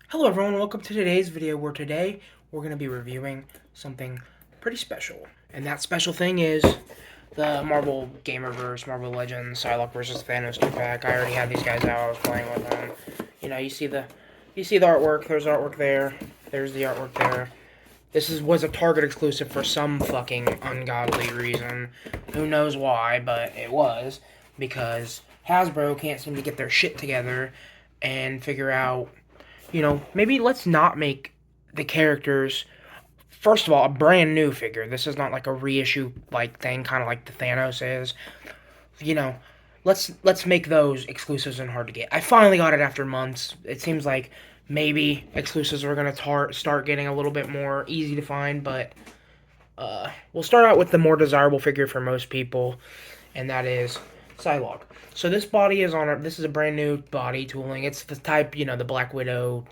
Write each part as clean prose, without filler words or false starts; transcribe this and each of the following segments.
Hello everyone, welcome to today's video where today we're going to be reviewing something pretty special. And that special thing is the Marvel Gamerverse, Marvel Legends, Psylocke versus Thanos 2-pack. I already had these guys out, I was playing with them. You know, you see the artwork, there's artwork there, there's the artwork there. Was a Target exclusive for some fucking ungodly reason. Who knows why, but it was. Because Hasbro can't seem to get their shit together and figure out, maybe let's not make the characters, first of all, a brand new figure. This is not like a reissue like thing, kind of like the Thanos is. You know, let's make those exclusives and hard to get. I finally got it after months. It seems like maybe exclusives are gonna start getting a little bit more easy to find, but we'll start out with the more desirable figure for most people, and that is Psylocke. So this body is this is a brand new body tooling. It's the type, the Black Widow,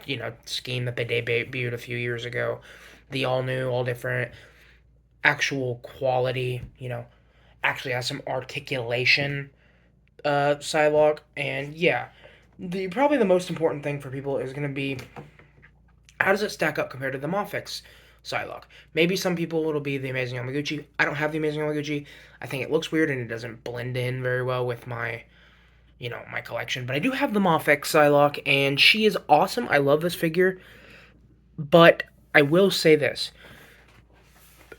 scheme that they debuted a few years ago. The all new, all different, actual quality, actually has some articulation, Psylocke. And yeah, probably the most important thing for people is going to be how does it stack up compared to the Moffick's Psylocke? Maybe some people it'll be the Amazing Yamaguchi. I don't have the Amazing Yamaguchi. I think it looks weird and it doesn't blend in very well with my collection. But I do have the Moffick Psylocke, and she is awesome. I love this figure. But I will say this.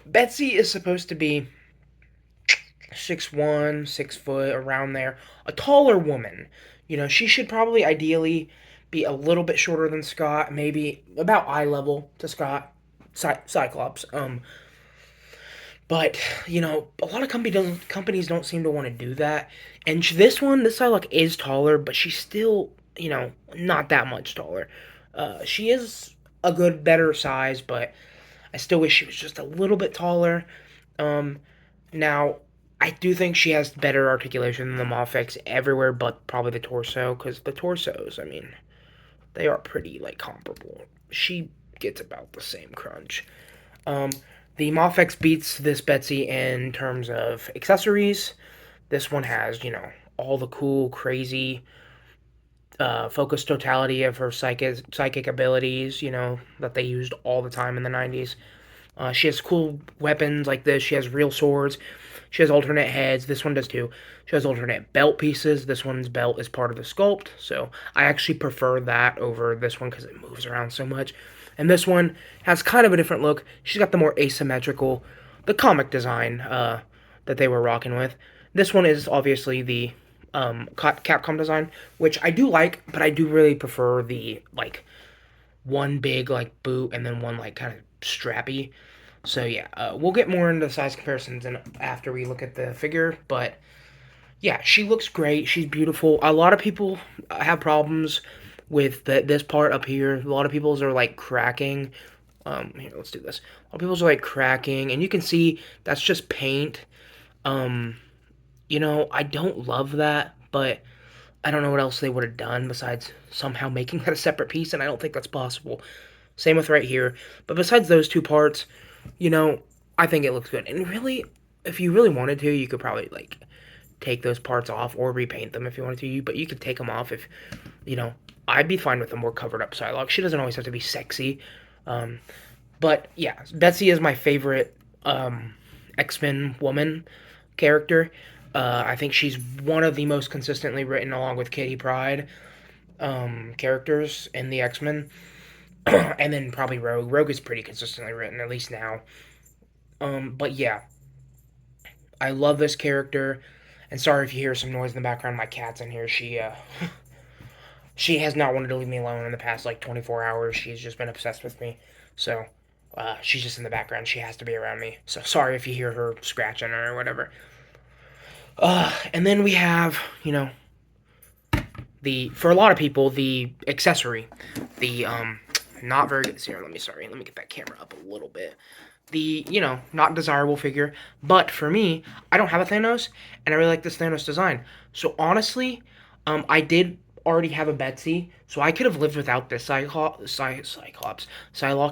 Betsy is supposed to be 6'1", 6 foot, around there. A taller woman. She should probably ideally be a little bit shorter than Scott, maybe about eye level to Scott, Cyclops. But a lot of companies don't seem to want to do that. And this Psylocke is taller, but she's still not that much taller. She is a better size, but I still wish she was just a little bit taller. Now I do think she has better articulation than the Moffics everywhere, but probably the torso, because the torsos, I mean, they are pretty comparable. She gets about the same crunch. The Moffics beats this Betsy in terms of accessories. This one has, all the cool, crazy, focused totality of her psychic abilities, that they used all the time in the 90s. She has cool weapons like this. She has real swords. She has alternate heads. This one does too. She has alternate belt pieces. This one's belt is part of the sculpt, so I actually prefer that over this one because it moves around so much. And this one has kind of a different look. She's got the more asymmetrical, the comic design that they were rocking with. This one is obviously the Capcom design, which I do like, but I do really prefer the one big boot and then one kind of strappy. So yeah, we'll get more into size comparisons after we look at the figure, but yeah, she looks great. She's beautiful. A lot of people have problems with this part up here. A lot of people's are cracking. Here, let's do this. A lot of people's are cracking, and you can see that's just paint. I don't love that, but I don't know what else they would have done besides somehow making that a separate piece, and I don't think that's possible. Same with right here. But besides those two parts, I think it looks good. And really, if you really wanted to, you could probably take those parts off or repaint them if you wanted to. But you could take them off if, I'd be fine with a more covered up Psylocke. She doesn't always have to be sexy. But yeah, Betsy is my favorite X-Men woman character. I think she's one of the most consistently written, along with Kitty Pryde, characters in the X-Men. And then probably Rogue. Rogue is pretty consistently written, at least now. But yeah, I love this character. And sorry if you hear some noise in the background. My cat's in here. She has not wanted to leave me alone in the past 24 hours. She's just been obsessed with me. So she's just in the background. She has to be around me. So sorry if you hear her scratching or whatever. And then we have, for a lot of people, the accessory. The not very good. Here, let me get that camera up a little bit. The, not desirable figure. But for me, I don't have a Thanos, and I really like this Thanos design. So honestly, I did already have a Betsy, so I could have lived without this Psylocke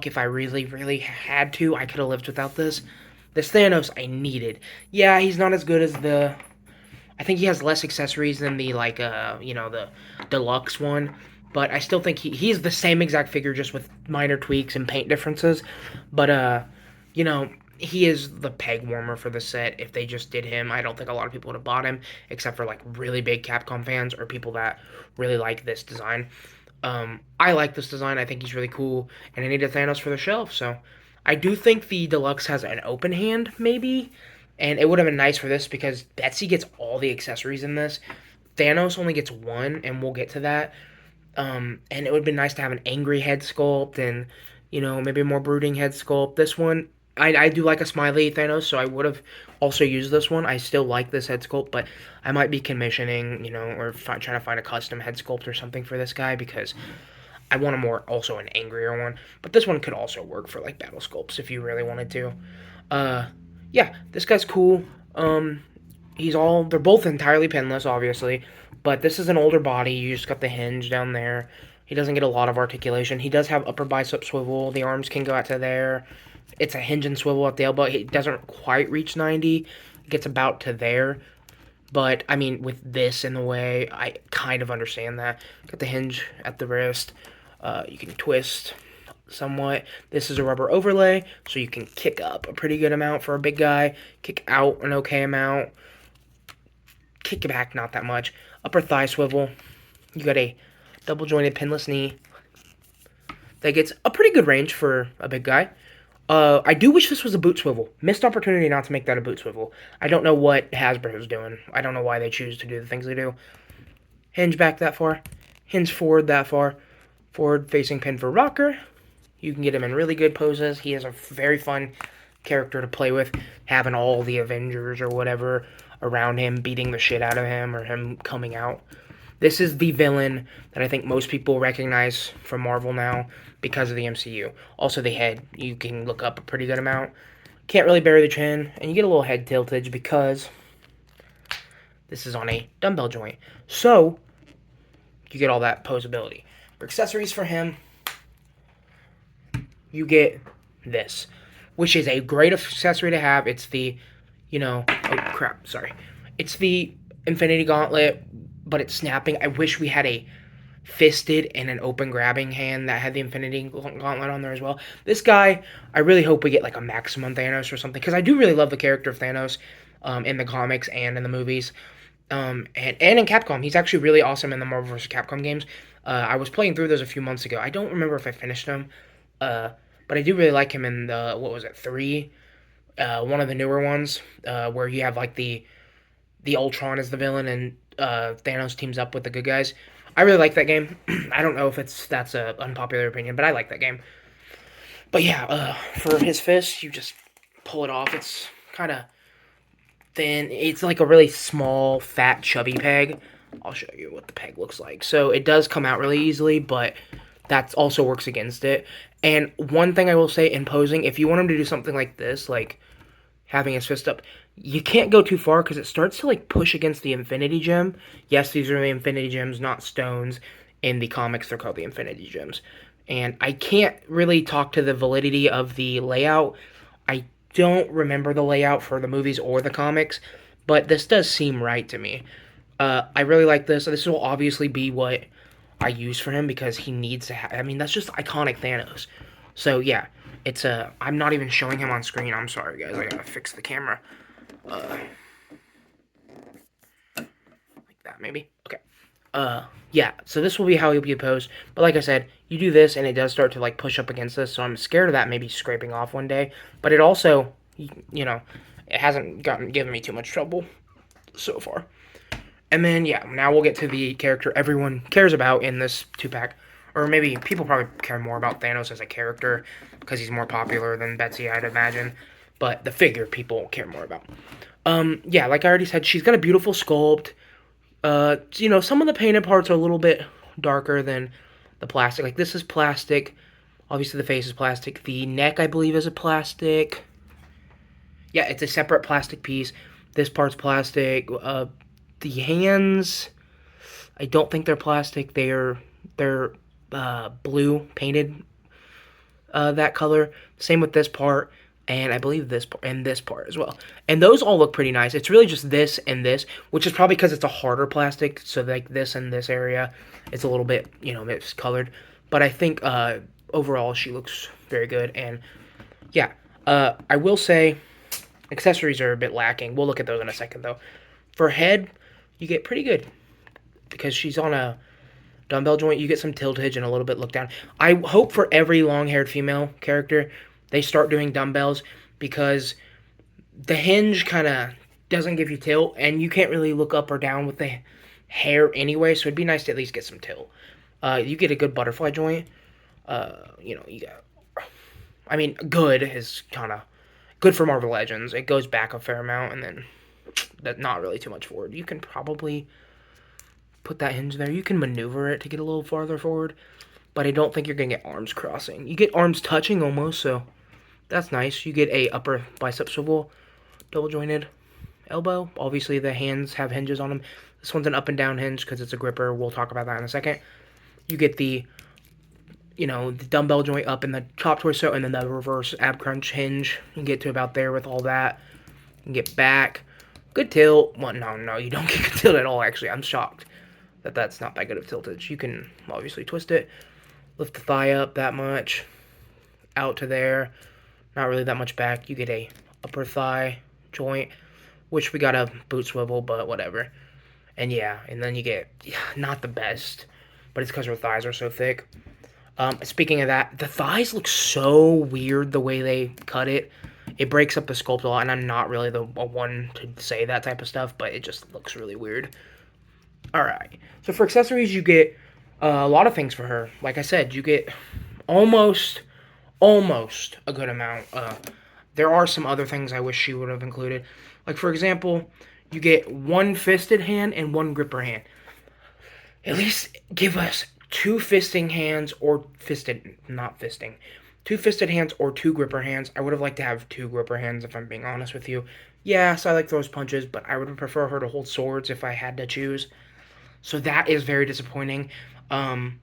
if I really, really had to. I could have lived without this. This Thanos I needed. Yeah, he's not as good as I think he has less accessories than the the deluxe one, but I still think he's the same exact figure, just with minor tweaks and paint differences. But you know, he is the peg warmer for the set. If they just did him, I don't think a lot of people would have bought him, except for like really big Capcom fans or people that really like this design. I like this design. I think he's really cool, and I need a Thanos for the shelf. So I do think the deluxe has an open hand, maybe, and it would have been nice for this because Betsy gets all the accessories in this. Thanos only gets one, and we'll get to that. And it would have been nice to have an angry head sculpt and, maybe a more brooding head sculpt. This one, I do like a smiley Thanos, so I would have also used this one. I still like this head sculpt, but I might be commissioning, or trying to find a custom head sculpt or something for this guy because I want also an angrier one. But this one could also work for like battle sculpts if you really wanted to. Yeah, this guy's cool. They're both entirely pinless, obviously, but this is an older body. You just got the hinge down there. He doesn't get a lot of articulation. He does have upper bicep swivel. The arms can go out to there. It's a hinge and swivel at the elbow. It doesn't quite reach 90. It gets about to there. But, I mean, with this in the way, I kind of understand that. Got the hinge at the wrist. You can twist somewhat. This is a rubber overlay, so you can kick up a pretty good amount for a big guy. Kick out an okay amount. Kick back not that much. Upper thigh swivel. You got a double jointed pinless knee that gets a pretty good range for a big guy. I do wish this was a boot swivel. Missed opportunity not to make that a boot swivel. I don't know what Hasbro's doing. I don't know why they choose to do the things they do. Hinge back that far. Hinge forward that far. Forward facing pin for rocker. You can get him in really good poses. He is a very fun character to play with. Having all the Avengers or whatever around him, beating the shit out of him, or him coming out. This is the villain that I think most people recognize from Marvel now because of the MCU. Also, the head, you can look up a pretty good amount. Can't really bury the chin, and you get a little head tiltage because this is on a dumbbell joint. So, you get all that posability. For accessories for him, you get this, which is a great accessory to have. It's the, It's the Infinity Gauntlet, but it's snapping. I wish we had a fisted and an open grabbing hand that had the Infinity Gauntlet on there as well. This guy, I really hope we get like a Maximum Thanos or something, because I do really love the character of Thanos in the comics and in the movies. And in Capcom. He's actually really awesome in the Marvel vs. Capcom games. I was playing through those a few months ago. I don't remember if I finished them, but I do really like him in the, 3? One of the newer ones, where you have like the Ultron as the villain and Thanos teams up with the good guys. I really like that game. I don't know if that's an unpopular opinion, but I like that game. But yeah, for his fist, you just pull it off. It's kind of thin. It's like a really small, fat, chubby peg. I'll show you what the peg looks like. So it does come out really easily, but that also works against it. And one thing I will say in posing, if you want him to do something like this, like having his fist up, you can't go too far because it starts to like push against the Infinity Gem. Yes, these are the Infinity Gems, not stones. In the comics, they're called the Infinity Gems. And I can't really talk to the validity of the layout. I don't remember the layout for the movies or the comics, but this does seem right to me. I really like this. This will obviously be what I use for him because he needs to have... I mean, that's just iconic Thanos. So, yeah. I'm not even showing him on screen. I'm sorry, guys. I gotta fix the camera. Like that, maybe? Okay. Yeah. So this will be how he'll be posed. But like I said, you do this, and it does start to, like, push up against this. So I'm scared of that maybe scraping off one day. But it also, it hasn't given me too much trouble so far. And then, yeah, now we'll get to the character everyone cares about in this 2-pack. Or maybe people probably care more about Thanos as a character because he's more popular than Betsy, I'd imagine. But the figure people care more about. Yeah, like I already said, she's got a beautiful sculpt. Some of the painted parts are a little bit darker than the plastic. Like, this is plastic. Obviously, the face is plastic. The neck, I believe, is a plastic. Yeah, it's a separate plastic piece. This part's plastic. The hands, I don't think they're plastic. They're blue, painted that color. Same with this part. and I believe this and this part as well. And those all look pretty nice. It's really just this and this, which is probably because it's a harder plastic. So like this and this area, it's a little bit mixed colored. But I think overall she looks very good. And yeah, I will say accessories are a bit lacking. We'll look at those in a second though. For head, you get pretty good because she's on a dumbbell joint. You get some tiltage and a little bit look down. I hope for every long-haired female character they start doing dumbbells because the hinge kind of doesn't give you tilt, and you can't really look up or down with the hair anyway, so it'd be nice to at least get some tilt. You get a good butterfly joint. You got... I mean, good is kind of... Good for Marvel Legends. It goes back a fair amount, and then not really too much forward. You can probably put that hinge there. You can maneuver it to get a little farther forward, but I don't think you're going to get arms crossing. You get arms touching almost, so that's nice. You get a upper bicep swivel, double jointed elbow. Obviously, the hands have hinges on them. This one's an up and down hinge because it's a gripper. We'll talk about that in a second. You get the dumbbell joint up in the top torso, and then the reverse ab crunch hinge. You can get to about there with all that. You can get back. Good tilt. Well, no, you don't get good tilt at all, actually. I'm shocked that that's not that good of tiltage. You can obviously twist it, lift the thigh up that much, out to there. Not really that much back. You get a upper thigh joint, which we got a boot swivel, but whatever. And yeah, and then you get not the best, but it's because her thighs are so thick. Speaking of that, the thighs look so weird the way they cut it. It breaks up the sculpt a lot, and I'm not really the one to say that type of stuff, but it just looks really weird. Alright, so for accessories, you get a lot of things for her. Like I said, you get almost a good amount. There are some other things I wish she would have included. Like, for example, you get one fisted hand and one gripper hand. At least give us two fisting hands or two fisted hands or two gripper hands. I would have liked to have two gripper hands, if I'm being honest with you. Yes, I like those punches, but I would prefer her to hold swords if I had to choose. So that is very disappointing. And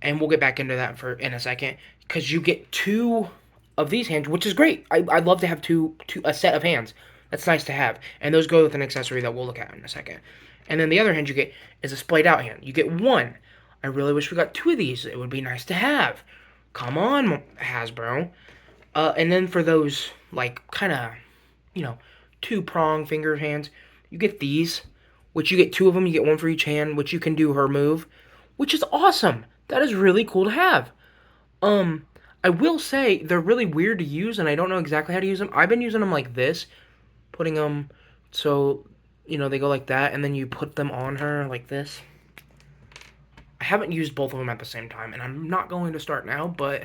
we'll get back into that in a second, because you get two of these hands, which is great. I'd love to have a set of hands. That's nice to have. And those go with an accessory that we'll look at in a second. And then the other hand you get is a splayed out hand. You get one. I really wish we got two of these. It would be nice to have. Come on, Hasbro. And then for those, like, kind of, two-prong finger hands, you get these, which you get two of them. You get one for each hand, which you can do her move, which is awesome. That is really cool to have. I will say they're really weird to use, and I don't know exactly how to use them. I've been using them like this, putting them so, they go like that, and then you put them on her like this. I haven't used both of them at the same time, and I'm not going to start now, but,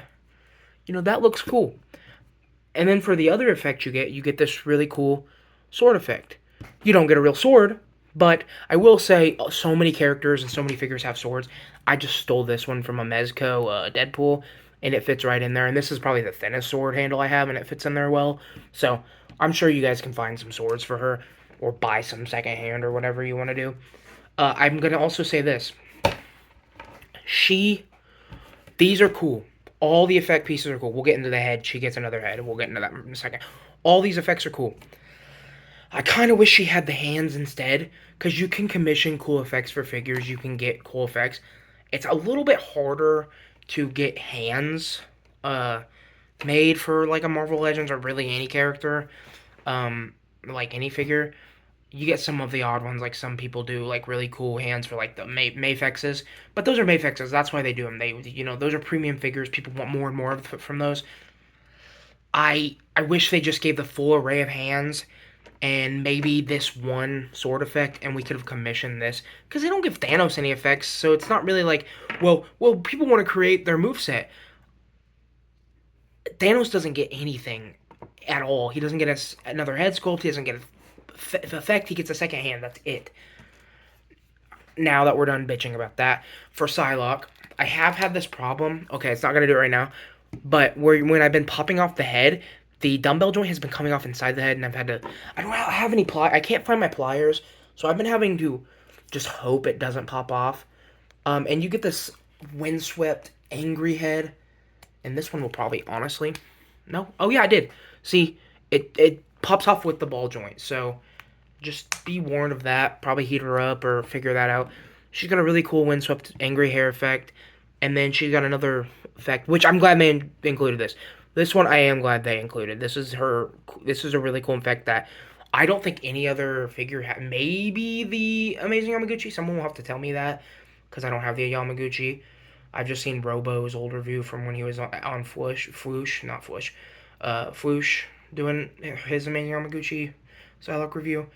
that looks cool. And then for the other effect you get this really cool sword effect. You don't get a real sword, but I will say so many characters and so many figures have swords. I just stole this one from a Mezco Deadpool, and it fits right in there. And this is probably the thinnest sword handle I have, and it fits in there well. So I'm sure you guys can find some swords for her, or buy some secondhand, or whatever you want to do. I'm going to also say this. These are cool. All the effect pieces are cool. We'll get into the head. She gets another head, and we'll get into that in a second. All these effects are cool. I kind of wish she had the hands instead, because you can commission cool effects for figures. You can get cool effects. It's a little bit harder to get hands made for, like, a Marvel Legends or really any character, like any figure. You get some of the odd ones, like some people do, like, really cool hands for, like, the Mafexes. But those are Mafexes. That's why they do them. Those are premium figures. People want more and more from those. I wish they just gave the full array of hands and maybe this one sword effect, and we could have commissioned this. Because they don't give Thanos any effects, so it's not really like, well, people want to create their moveset. Thanos doesn't get anything at all. He doesn't get another head sculpt. He doesn't get effect. He gets a second hand. That's it. Now that we're done bitching about that, for Psylocke, I have had this problem. Okay, it's not going to do it right now. But when I've been popping off the head, the dumbbell joint has been coming off inside the head, and I've had to... I don't have any I can't find my pliers, so I've been having to just hope it doesn't pop off. And you get this windswept, angry head, and this one will probably, honestly, No? Oh, yeah, I did. See, it pops off with the ball joint, so just be warned of that. Probably heat her up or figure that out. She's got a really cool windswept angry hair effect, and then she's got another effect, which I'm glad they included this. This one I am glad they included. This is her. This is a really cool effect that I don't think any other figure had. Maybe the Amazing Yamaguchi. Someone will have to tell me that because I don't have the Yamaguchi. I've just seen Robo's old review from when he was on Flush, doing his Amazing Yamaguchi Psylocke review.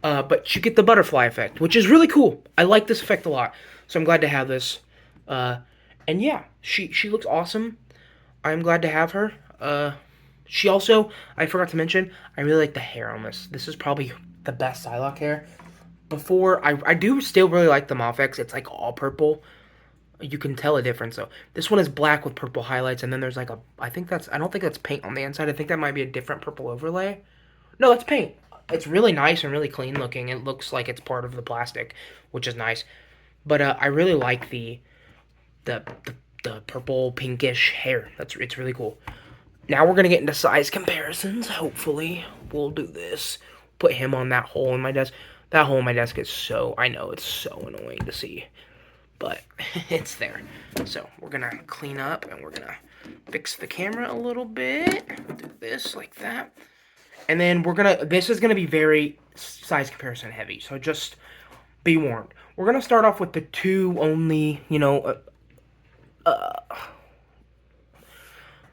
But you get the butterfly effect, which is really cool. I like this effect a lot, so I'm glad to have this. And yeah, she looks awesome. I'm glad to have her. She also, I forgot to mention, I really like the hair on this. This is probably the best Psylocke hair. Before, I do still really like the Mafex. It's like all purple. You can tell a difference though. This one is black with purple highlights, and then there's like I don't think that's paint on the inside. I think that might be a different purple overlay. No, that's paint. It's really nice and really clean looking. It looks like it's part of the plastic, which is nice. But I really like the, the the purple pinkish hair. It's really cool. Now we're gonna get into size comparisons. Hopefully, we'll do this. Put him on that hole in my desk. That hole in my desk is I know it's so annoying to see, but it's there. So we're gonna clean up and we're gonna fix the camera a little bit. Do this like that. And then this is gonna be very size comparison heavy. So just be warned. We're gonna start off with the two only,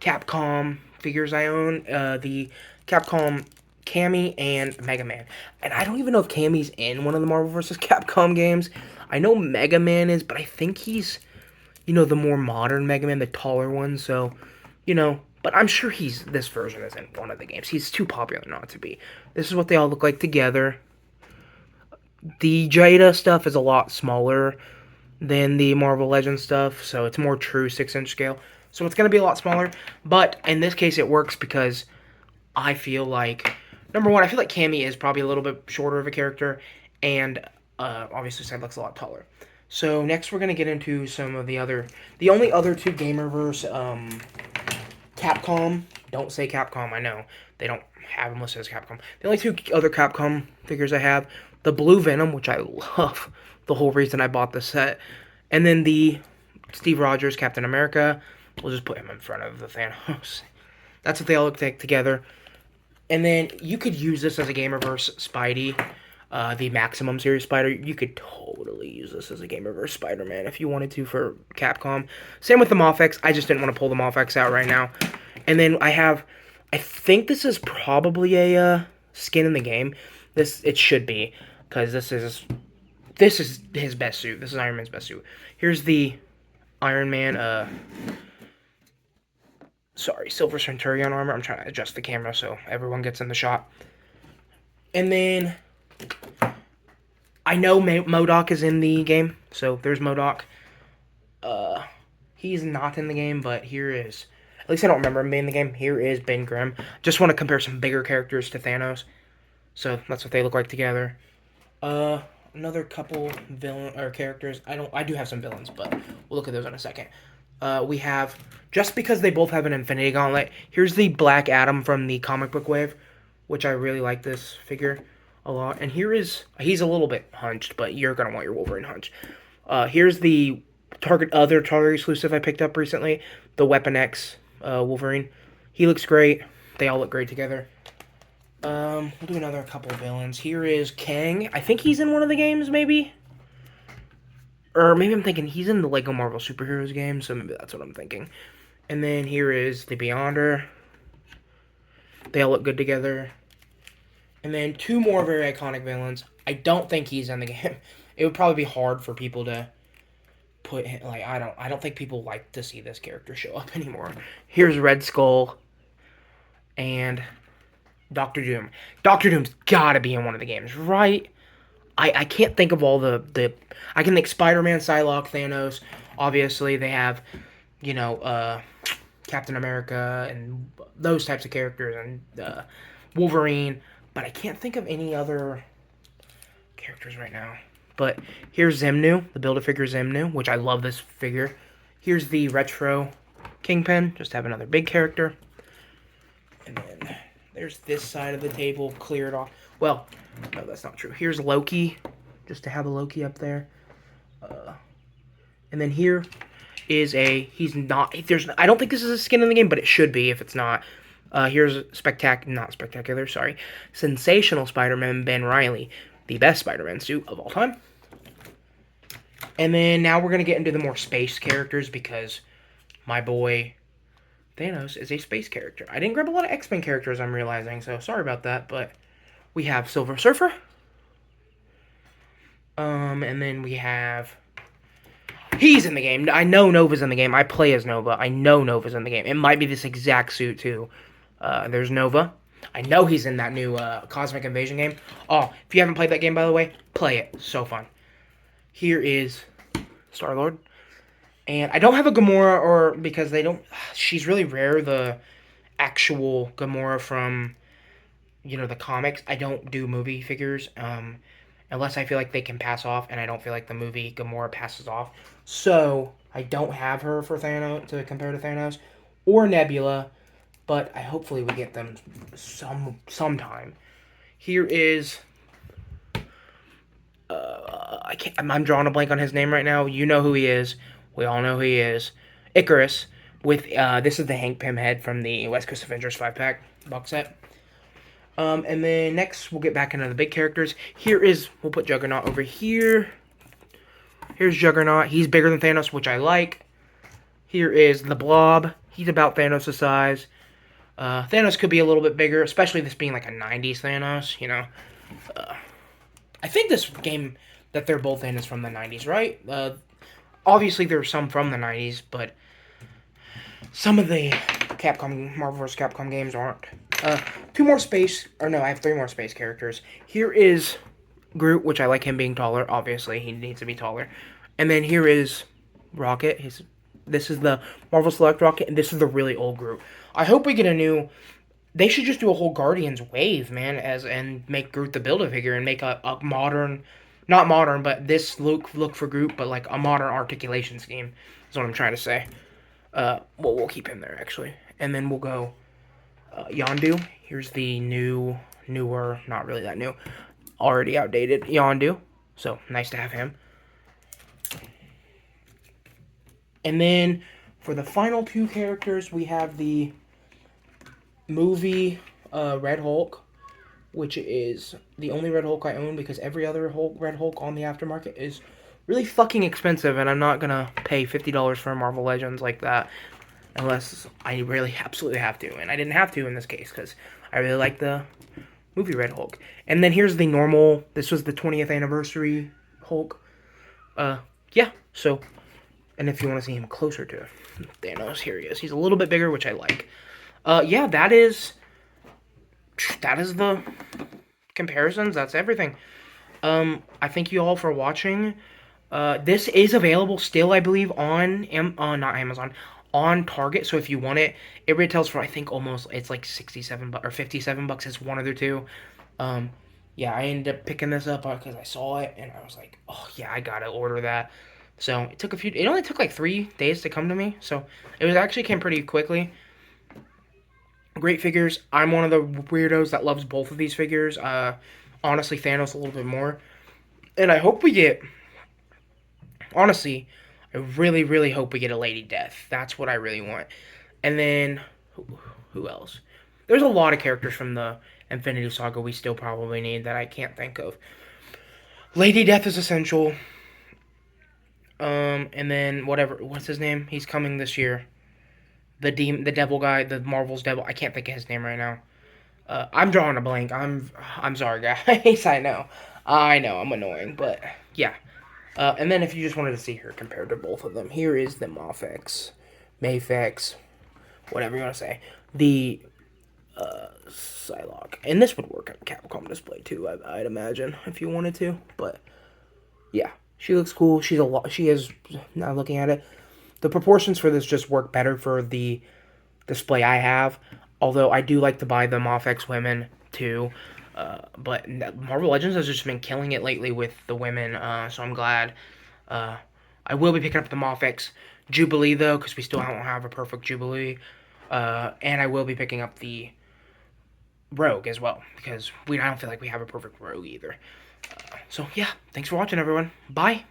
Capcom figures I own. The Capcom Cammy and Mega Man. And I don't even know if Cammy's in one of the Marvel vs. Capcom games. I know Mega Man is, but I think he's, the more modern Mega Man, the taller one. So, but I'm sure this version is in one of the games. He's too popular not to be. This is what they all look like together. The Jada stuff is a lot smaller than the Marvel Legends stuff, so it's more true 6-inch scale. So it's going to be a lot smaller, but in this case it works because I feel like, number one, I feel like Cammy is probably a little bit shorter of a character, and obviously Psylocke's a lot taller. So next we're going to get into some of the only other two Gamerverse, Capcom, don't say Capcom, I know, they don't have them listed as Capcom. The only two other Capcom figures I have, the Blue Venom, which I love, the whole reason I bought this set, and then the Steve Rogers Captain America. We'll just put him in front of the Thanos. That's what they all look like together. And then you could use this as a Gamerverse Spidey, the Maximum Series Spider. You could totally use this as a Gamerverse Spider-Man if you wanted to for Capcom. Same with the Mafex. I just didn't want to pull the Mafex out right now. And then I think this is probably a skin in the game. It should be, because this is his best suit. This is Iron Man's best suit. Here's the Iron Man, Silver Centurion armor. I'm trying to adjust the camera so everyone gets in the shot. And then, I know MODOK is in the game, so there's MODOK. He's not in the game, but here is, at least I don't remember him being in the game, here is Ben Grimm. Just want to compare some bigger characters to Thanos. So, that's what they look like together. Another couple characters. I do have some villains, but we'll look at those in a second. We have, just because they both have an Infinity Gauntlet, here's the Black Adam from the comic book wave, which I really like this figure a lot. And he's a little bit hunched, but you're going to want your Wolverine hunch. Here's the other Target exclusive I picked up recently, the Weapon X Wolverine. He looks great. They all look great together. We'll do another couple of villains. Here is Kang. I think he's in one of the games, maybe? Or maybe I'm thinking he's in the Lego Marvel Superheroes game, so maybe that's what I'm thinking. And then here is the Beyonder. They all look good together. And then two more very iconic villains. I don't think he's in the game. It would probably be hard for people to put him, I don't think people like to see this character show up anymore. Here's Red Skull and Doctor Doom. Doctor Doom's gotta be in one of the games, right? I can't think of all I can think Spider-Man, Psylocke, Thanos. Obviously, they have, Captain America and those types of characters and Wolverine. But I can't think of any other characters right now. But here's Zemnu, the Build-A-Figure Zemnu, which I love this figure. Here's the Retro Kingpin, just have another big character. And then there's this side of the table cleared off. Well, no, that's not true. Here's Loki, just to have a Loki up there. And then here is he's not, I don't think this is a skin in the game, but it should be if it's not. Here's Sensational Spider-Man Ben Reilly, the best Spider-Man suit of all time. And then now we're going to get into the more space characters because my boy Thanos is a space character. I didn't grab a lot of X-Men characters, I'm realizing, so sorry about that, but we have Silver Surfer. And then we have... He's in the game. I know Nova's in the game. I play as Nova. I know Nova's in the game. It might be this exact suit, too. There's Nova. I know he's in that new Cosmic Invasion game. Oh, if you haven't played that game, by the way, play it. So fun. Here is Star-Lord. And I don't have a Gamora, because they don't... She's really rare, the actual Gamora from, the comics. I don't do movie figures, unless I feel like they can pass off, and I don't feel like the movie Gamora passes off. So, I don't have her for Thanos, to compare to Thanos, or Nebula, but hopefully we get them sometime. Here is... I'm drawing a blank on his name right now. You know who he is. We all know who he is. Icarus, with, this is the Hank Pym head from the West Coast Avengers 5-pack box set. And then next, we'll get back into the big characters. We'll put Juggernaut over here. Here's Juggernaut. He's bigger than Thanos, which I like. Here is the Blob. He's about Thanos' size. Thanos could be a little bit bigger, especially this being like a 90s Thanos, I think this game that they're both in is from the 90s, right? Obviously, there are some from the 90s, but some of the Marvel vs. Capcom games aren't. I have 3 more space characters. Here is Groot, which I like him being taller. Obviously, he needs to be taller. And then here is Rocket. This is the Marvel Select Rocket, and this is the really old Groot. I hope we get a new... They should just do a whole Guardians wave, man, and make Groot the Build-A-Figure and make a modern... Not modern, but this look for Groot, but like a modern articulation scheme is what I'm trying to say. We'll keep him there, actually. And then we'll go Yondu. Here's the newer, not really that new, already outdated Yondu. So, nice to have him. And then, for the final 2 characters, we have the movie Red Hulk, which is the only Red Hulk I own because every other Red Hulk on the aftermarket is really fucking expensive, and I'm not gonna pay $50 for a Marvel Legends like that unless I really absolutely have to. And I didn't have to in this case because I really like the movie Red Hulk. And then here's the normal. This was the 20th anniversary Hulk. Yeah. So, and if you want to see him closer to Thanos, here he is. He's a little bit bigger, which I like. Yeah, that is the comparisons. That's everything. I thank you all for watching. This is available still, I believe, on not Amazon, on Target. So if you want it, it retails for, I think, it's like $67 or $57. It's one of the two. Yeah, I ended up picking this up because I saw it and I was like, oh yeah, I gotta order that. So it only took like 3 days to come to me. So it came pretty quickly. Great figures. I'm one of the weirdos that loves both of these figures. Honestly, Thanos a little bit more. And I hope we get... Honestly, I really, really hope we get a Lady Death. That's what I really want. And then, who else? There's a lot of characters from the Infinity Saga we still probably need that I can't think of. Lady Death is essential. And then, what's his name? He's coming this year. The devil guy, the Marvel's devil. I can't think of his name right now. I'm drawing a blank. I'm sorry, guys. I know, I'm annoying, but yeah. And then if you just wanted to see her compared to both of them, here is the Mafex, whatever you want to say, the Psylocke, and this would work on Capcom display too. I'd imagine if you wanted to, but yeah, she looks cool. She is now looking at it. The proportions for this just work better for the display I have. Although I do like to buy the Mafex women too. But Marvel Legends has just been killing it lately with the women. So I'm glad. I will be picking up the Mafex Jubilee though, because we still don't have a perfect Jubilee. And I will be picking up the rogue as well, because I don't feel like we have a perfect rogue either. So yeah, thanks for watching, everyone. Bye.